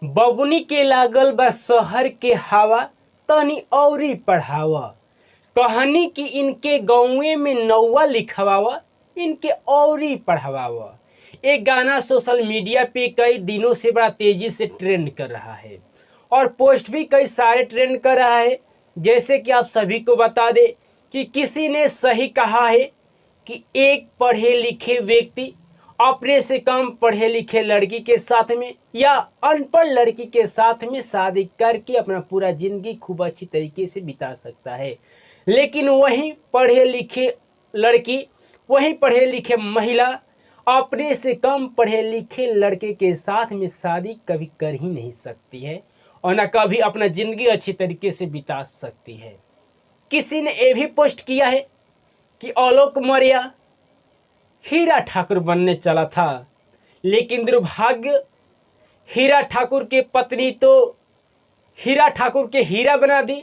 बबुनी के लागल बा शहर के हवा, तनी औरी पढ़ावा। कहानी कि इनके गाँवे में नौवा लिखवावा, इनके औरी पढ़ावा। एक गाना सोशल मीडिया पे कई दिनों से बड़ा तेजी से ट्रेंड कर रहा है और पोस्ट भी कई सारे ट्रेंड कर रहा है। जैसे कि आप सभी को बता दें कि किसी ने सही कहा है कि एक पढ़े लिखे व्यक्ति अपने से कम पढ़े लिखे लड़की के साथ में या अनपढ़ लड़की के साथ में शादी करके अपना पूरा जिंदगी खूब अच्छी तरीके से बिता सकता है। लेकिन वहीं पढ़े लिखे लड़की, वहीं पढ़े लिखे महिला अपने से कम पढ़े लिखे लड़के के साथ में शादी कभी कर ही नहीं सकती है और न कभी अपना जिंदगी अच्छी तरीके से बिता सकती है। किसी ने ये भी पोस्ट किया है कि आलोक मौर्य हीरा ठाकुर बनने चला था, लेकिन दुर्भाग्य हीरा ठाकुर के पत्नी तो हीरा ठाकुर के हीरा बना दी,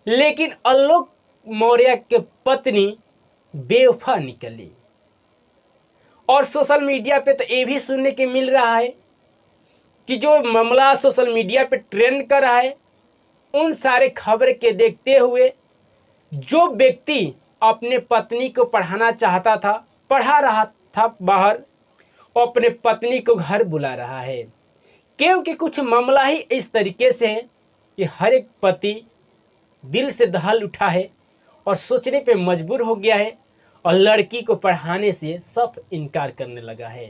लेकिन आलोक मौर्य के पत्नी बेवफा निकली। और सोशल मीडिया पे तो ये भी सुनने के मिल रहा है कि जो मामला सोशल मीडिया पे ट्रेंड कर रहा है, उन सारे खबर के देखते हुए जो व्यक्ति अपने पत्नी को पढ़ाना चाहता था, पढ़ा रहा था बाहर, और अपने पत्नी को घर बुला रहा है। क्योंकि कुछ मामला ही इस तरीके से है कि हर एक पति दिल से दहल उठा है और सोचने पे मजबूर हो गया है और लड़की को पढ़ाने से सब इनकार करने लगा है।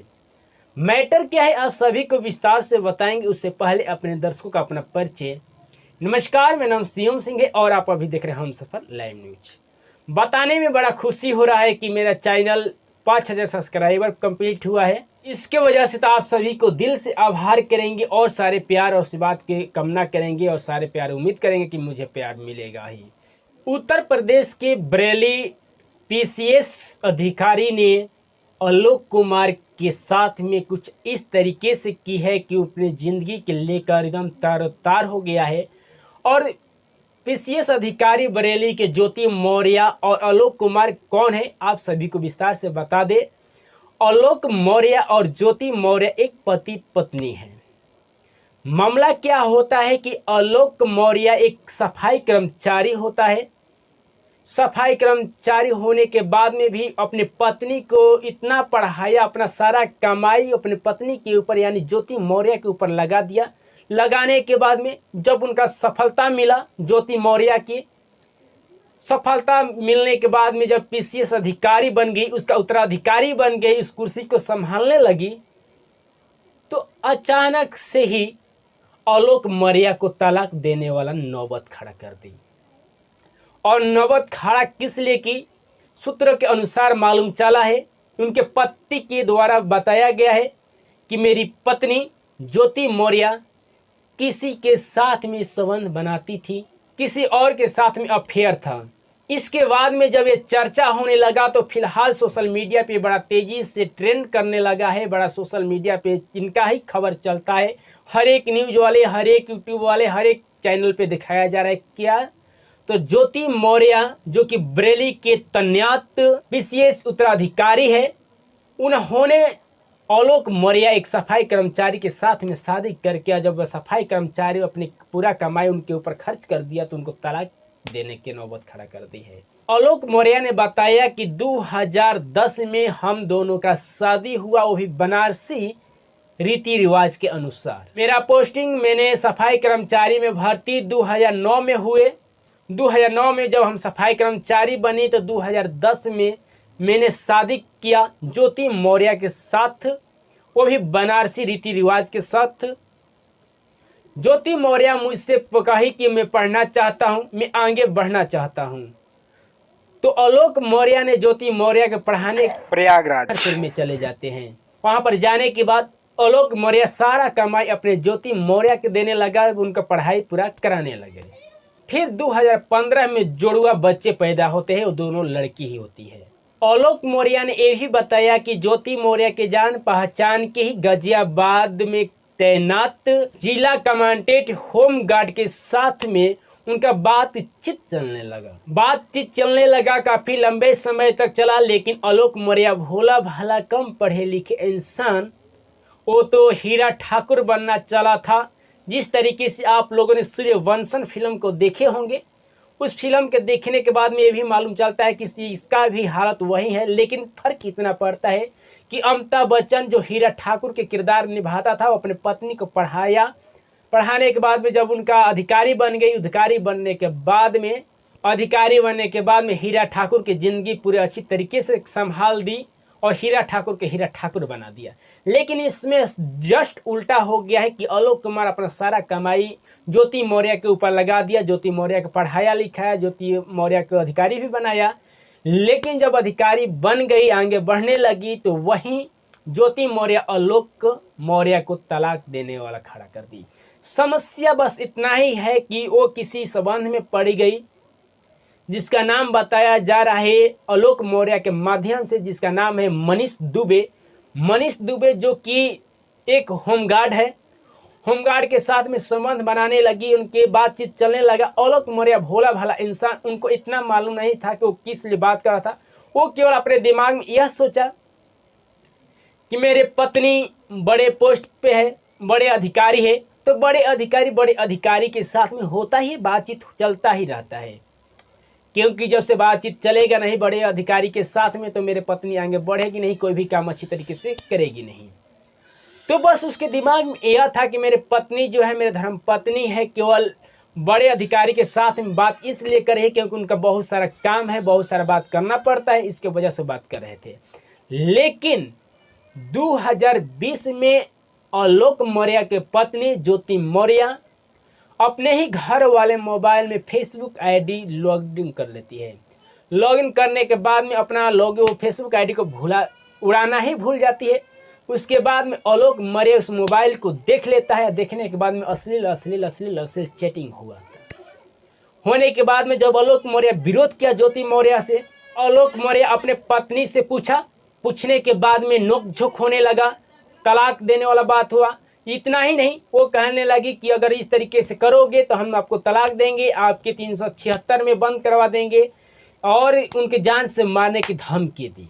मैटर क्या है आप सभी को विस्तार से बताएंगे, उससे पहले अपने दर्शकों का अपना परिचय। नमस्कार, मेरा नाम सीएम सिंह है और आप अभी देख रहे हैं हमसफर लाइव न्यूज। बताने में बड़ा खुशी हो रहा है कि मेरा चैनल 5000 सब्सक्राइबर कंप्लीट हुआ है। इसके वजह से तो आप सभी को दिल से आभार करेंगे और सारे प्यार और आशीर्वाद की कामना करेंगे और सारे प्यार उम्मीद करेंगे कि मुझे प्यार मिलेगा ही। उत्तर प्रदेश के बरेली पीसीएस अधिकारी ने आलोक कुमार के साथ में कुछ इस तरीके से की है कि अपनी ज़िंदगी के लेकर एकदम तार हो गया है। और पीसीएस अधिकारी बरेली के ज्योति मौर्य और आलोक कुमार कौन है आप सभी को विस्तार से बता दे। आलोक मौर्य और ज्योति मौर्य एक पति पत्नी है। मामला क्या होता है कि आलोक मौर्य एक सफाई कर्मचारी होता है। सफाई कर्मचारी होने के बाद में भी अपनी पत्नी को इतना पढ़ाया, अपना सारा कमाई अपनी पत्नी के ऊपर यानी ज्योति मौर्य के ऊपर लगा दिया। लगाने के बाद में जब उनका सफलता मिला, ज्योति मौर्य की सफलता मिलने के बाद में जब पीसीएस अधिकारी बन गई, उसका उत्तराधिकारी बन गई, इस कुर्सी को संभालने लगी, तो अचानक से ही आलोक मौर्य को तलाक देने वाला नौबत खड़ा कर दी। और नौबत खड़ा किस लिए की, सूत्रों के अनुसार मालूम चला है, उनके पति के द्वारा बताया गया है कि मेरी पत्नी ज्योति मौर्य किसी के साथ में संबंध बनाती थी, किसी और के साथ में अफेयर था। इसके बाद में जब ये चर्चा होने लगा तो फिलहाल सोशल मीडिया पे बड़ा तेजी से ट्रेंड करने लगा है। बड़ा सोशल मीडिया पे इनका ही खबर चलता है, हर एक न्यूज़ वाले, हर एक यूट्यूब वाले, हर एक चैनल पे दिखाया जा रहा है। क्या तो ज्योति मौर्य जो कि बरेली के तैनात पीसीएस उत्तराधिकारी है, उन्होंने आलोक मौर्य एक सफाई कर्मचारी के साथ में शादी करके जब सफाई कर्मचारी अपनी पूरा कमाई उनके ऊपर खर्च कर दिया तो उनको तलाक देने की नौबत खड़ा कर दी है। आलोक मौर्य ने बताया कि 2010 में हम दोनों का शादी हुआ, वो भी बनारसी रीति रिवाज के अनुसार। मेरा पोस्टिंग मैंने सफाई कर्मचारी में भर्ती 2009 में हुए। 2009 में जब हम सफाई कर्मचारी बने तो 2010 में मैंने शादी किया ज्योति मौर्य के साथ, वो भी बनारसी रीति रिवाज के साथ। ज्योति मौर्य मुझसे कही कि मैं पढ़ना चाहता हूँ, मैं आगे बढ़ना चाहता हूँ। तो आलोक मौर्य ने ज्योति मौर्य के पढ़ाने प्रयागराज में चले जाते हैं। वहाँ पर जाने के बाद आलोक मौर्य सारा कमाई अपने ज्योति मौर्य के देने लगा, उनका पढ़ाई पूरा कराने लगे। फिर 2015 में जोड़ुआ बच्चे पैदा होते हैं, वो दोनों लड़की ही होती है। आलोक मौर्य ने यह भी बताया कि ज्योति मौर्य के जान पहचान के ही गाजियाबाद में तैनात जिला कमांडेंट होम गार्ड के साथ में उनका बातचीत चलने लगा। काफी लंबे समय तक चला, लेकिन आलोक मौर्य भोला भाला कम पढ़े लिखे इंसान, वो तो हीरा ठाकुर बनना चला था, जिस तरीके से आप लोगों ने सूर्यवंशम फिल्म को देखे होंगे, उस फिल्म के देखने के बाद में ये भी मालूम चलता है कि इसका भी हालत वही है, लेकिन फर्क इतना पड़ता है कि अमिताभ बच्चन जो हीरा ठाकुर के किरदार निभाता था, वो अपने पत्नी को पढ़ाने के बाद में जब उनका अधिकारी बन गई, अधिकारी बनने के बाद में हीरा ठाकुर की ज़िंदगी पूरे अच्छी तरीके से संभाल दी और हीरा ठाकुर के हीरा ठाकुर बना दिया। लेकिन इसमें जस्ट उल्टा हो गया है कि आलोक कुमार अपना सारा कमाई ज्योति मौर्य के ऊपर लगा दिया, ज्योति मौर्य को पढ़ाया लिखाया, ज्योति मौर्य को अधिकारी भी बनाया। लेकिन जब अधिकारी बन गई, आगे बढ़ने लगी, तो वहीं ज्योति मौर्य आलोक मौर्य को तलाक देने वाला खड़ा कर दी। समस्या बस इतना ही है कि वो किसी संबंध में पड़ गई जिसका नाम बताया जा रहा है आलोक मौर्य के माध्यम से, जिसका नाम है मनीष दुबे, जो कि एक होमगार्ड है। होमगार्ड के साथ में संबंध बनाने लगी, उनके बातचीत चलने लगा। आलोक मौर्य भोला भाला इंसान, उनको इतना मालूम नहीं था कि वो किस लिए बात कर रहा था। वो केवल अपने दिमाग में यह सोचा कि मेरे पत्नी बड़े पोस्ट पे है, बड़े अधिकारी है, तो बड़े अधिकारी के साथ में होता ही बातचीत चलता ही रहता है, क्योंकि जब से बातचीत चलेगा नहीं बड़े अधिकारी के साथ में, तो मेरे पत्नी आगे बढ़ेगी नहीं, कोई भी काम अच्छी तरीके से करेगी नहीं। तो बस उसके दिमाग में यह था कि मेरे पत्नी जो है, मेरे धर्म पत्नी है, केवल बड़े अधिकारी के साथ में बात इसलिए कर रही है क्योंकि उनका बहुत सारा काम है, बहुत सारा बात करना पड़ता है, इसके वजह से बात कर रहे थे। लेकिन 2020 में आलोक मौर्य के पत्नी ज्योति मौर्य अपने ही घर वाले मोबाइल में फेसबुक आईडी लॉगिन कर लेती है। लॉगिन करने के बाद में अपना फेसबुक आईडी को उड़ाना ही भूल जाती है। उसके बाद में आलोक मौर्य उस मोबाइल को देख लेता है। देखने के बाद में अश्लील चैटिंग होने के बाद में जब आलोक मौर्य विरोध किया ज्योति मौर्य से, आलोक मौर्य अपने पत्नी से पूछने के बाद में नोकझोंक होने लगा, तलाक देने वाला बात हुआ। इतना ही नहीं, वो कहने लगी कि अगर इस तरीके से करोगे तो हम आपको तलाक देंगे, आपके 376 में बंद करवा देंगे, और उनके जान से मारने की धमकी दी।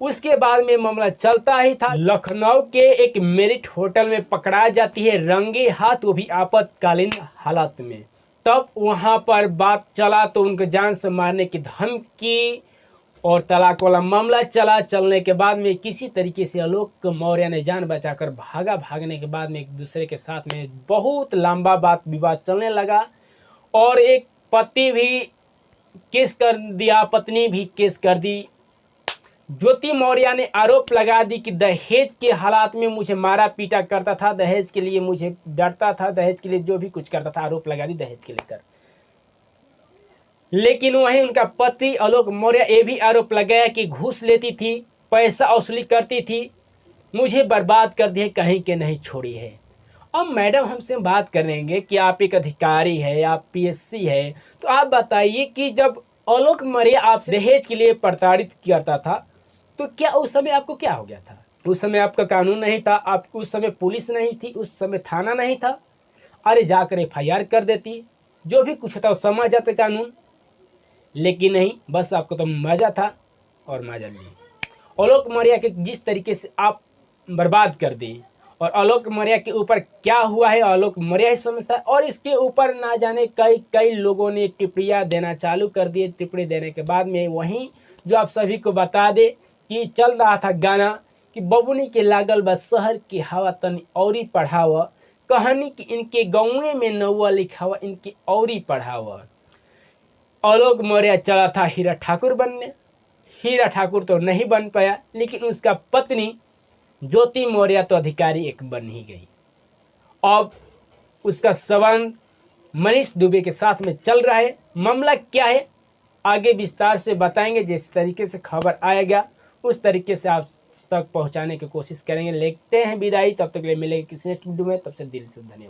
उसके बाद में मामला चलता ही था। लखनऊ के एक मेरिट होटल में पकड़ा जाती है रंगे हाथ, वो भी आपातकालीन हालात में। तब वहाँ पर बात चला तो उनके जान से मारने की धमकी और तलाक वाला मामला चलने के बाद में किसी तरीके से आलोक मौर्य ने जान बचाकर भागने के बाद में एक दूसरे के साथ में बहुत लंबा बात विवाद चलने लगा, और एक पति भी केस कर दिया, पत्नी भी केस कर दी। ज्योति मौर्य ने आरोप लगा दी कि दहेज के हालात में मुझे मारा पीटा करता था, दहेज के लिए मुझे डरता था, दहेज के लिए जो भी कुछ करता था, आरोप लगा दी दहेज के लेकर। लेकिन वहीं उनका पति आलोक मौर्य ये भी आरोप लगाया कि घूस लेती थी, पैसा वसूली करती थी, मुझे बर्बाद कर दिए, कहीं के नहीं छोड़ी है। अब मैडम हमसे बात करेंगे कि आप एक अधिकारी है, आप पीएससी है, तो आप बताइए कि जब आलोक मौर्य आपसे दहेज के लिए प्रताड़ित करता था, तो क्या उस समय आपको क्या हो गया था? उस समय आपका कानून नहीं था, आप उस समय पुलिस नहीं थी, उस समय थाना नहीं था, अरे जाकर FIR कर देती, जो भी कुछ होता वो समझ जाते कानून। लेकिन नहीं, बस आपको तो मज़ा था और मज़ा नहीं। आलोक मौर्य के जिस तरीके से आप बर्बाद कर दी, और आलोक मौर्य के ऊपर क्या हुआ है आलोक मौर्य ही समझता है, और इसके ऊपर ना जाने कई लोगों ने टिप्पणियाँ देना चालू कर दिए। टिप्पणी देने के बाद में वहीं जो आप सभी को बता दे कि चल रहा था गाना कि बबुनी के लागल बा शहर की हवा तनी औरी पढ़ावा, कहानी कि इनके गाँवे में नौवा लिखावा, इनके औरी पढ़ावा। आलोक मौर्य चला था हीरा ठाकुर बनने, हीरा ठाकुर तो नहीं बन पाया, लेकिन उसका पत्नी ज्योति मौर्य तो अधिकारी एक बन ही गई। अब उसका संबंध मनीष दुबे के साथ में चल रहा है। मामला क्या है आगे विस्तार से बताएंगे, जिस तरीके से खबर आएगा उस तरीके से आप तक पहुंचाने की कोशिश करेंगे। लेते हैं विदाई, तब तक ले मिलेंगे किसी नेक्स्ट वीडियो में, तब से दिल से धन्यवाद।